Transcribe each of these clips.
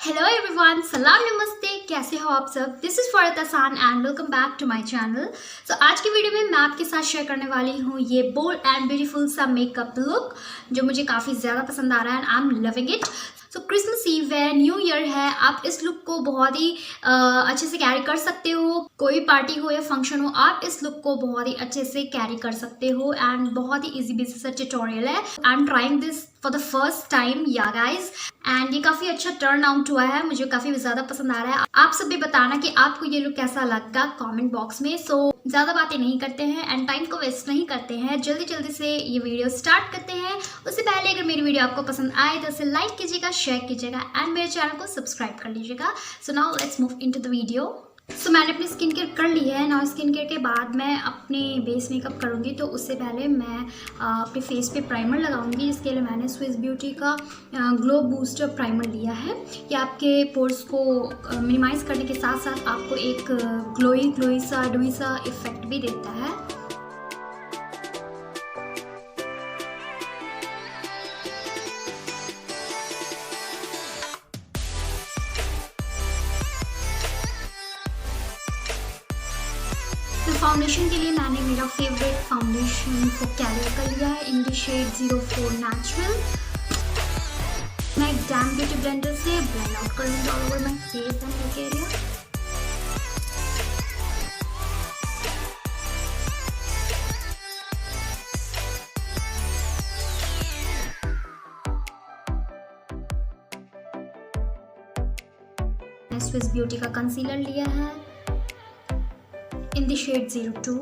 Hello everyone, सलाम नमस्ते। कैसे हो आप सब? This is Farhat Ehsan and welcome back to my channel. So आज की वीडियो में मैं आपके साथ शेयर करने वाली हूँ ये बोल्ड एंड ब्यूटीफुल सा मेकअप लुक जो मुझे काफ़ी ज़्यादा पसंद आ रहा है and I am loving it. So Christmas eve है, न्यू ईयर है, आप इस लुक को बहुत ही अच्छे से कैरी कर सकते हो। कोई पार्टी हो या फंक्शन हो, आप इस लुक को बहुत ही अच्छे से कैरी कर सकते हो एंड बहुत ही इजी बेसिस सा ट्यूटोरियल है। I am trying this for the first time yeah guys, and ये काफ़ी अच्छा टर्न आउट हुआ है, मुझे काफ़ी ज़्यादा पसंद आ रहा है। आप सब भी बताना कि आपको ये लुक कैसा लगा कमेंट बॉक्स में। सो ज़्यादा बातें नहीं करते हैं एंड टाइम को वेस्ट नहीं करते हैं, जल्दी जल्दी से ये वीडियो स्टार्ट करते हैं। उससे पहले अगर मेरी वीडियो आपको पसंद आए तो उसे लाइक कीजिएगा, शेयर कीजिएगा एंड मेरे चैनल को सब्सक्राइब कर लीजिएगा। So now let's move into the video. So मैंने अपनी स्किन केयर कर ली है। नाउ स्किन केयर के बाद मैं अपने बेस मेकअप करूँगी, तो उससे पहले मैं अपने फेस पे प्राइमर लगाऊंगी, जिसके लिए मैंने स्विस ब्यूटी का ग्लो बूस्टर प्राइमर लिया है। ये आपके पोर्स को मिनिमाइज करने के साथ साथ आपको एक ग्लोई सा डुई सा इफेक्ट भी देता है। फाउंडेशन के लिए मैंने मेरा फेवरेट फाउंडेशन को कैरियर कर लिया है इन द शेड 04 नेचुरल। मैं ग्लैम ब्यूटी ब्लेंडर से ब्लेंड आउट करूँगी all over my face and neck area. मैंने स्विस ब्यूटी का कंसीलर लिया है in the shade 02।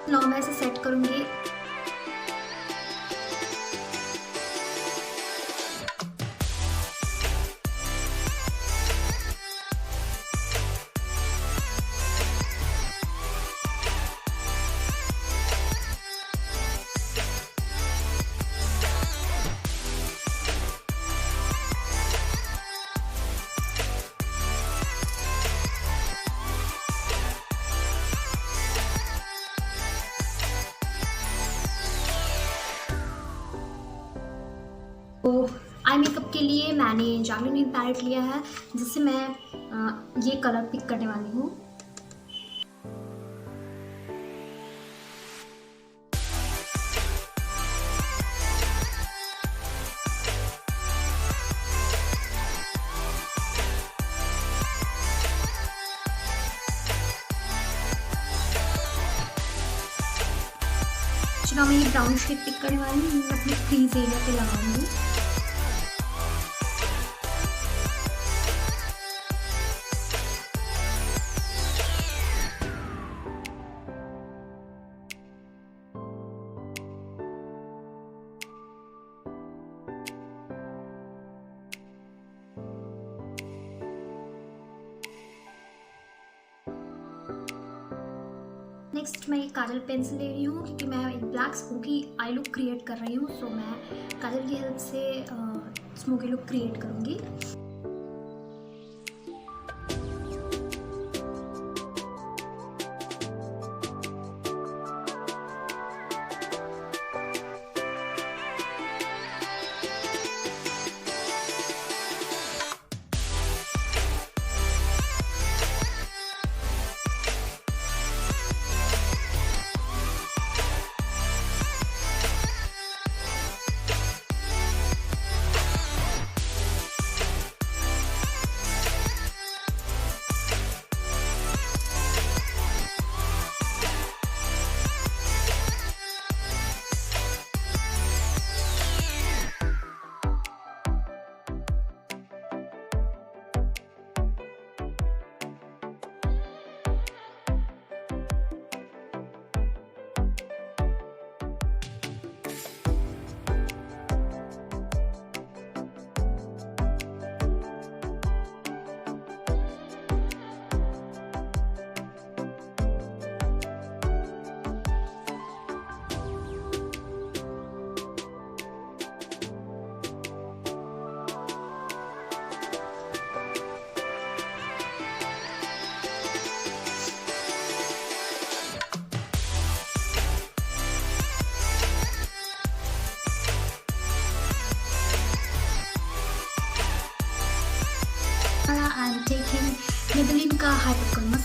नाउ मैं इसे सेट करूंगी। तो आई मेकअप के लिए मैंने जागलिन पैलेट लिया है, जिससे मैं ये कलर पिक करने वाली हूँ। चलो मैं ये ब्राउन शेड पिक करने वाली हूँ, अपने क्रीज एरिया पे लगाऊंगी। नेक्स्ट मैं एक काजल पेंसिल ले रही हूँ, क्योंकि मैं एक black smoky I look create कर रही हूँ। सो मैं काजल की हेल्प से स्मोकी लुक क्रिएट करूँगी। हाई तक करना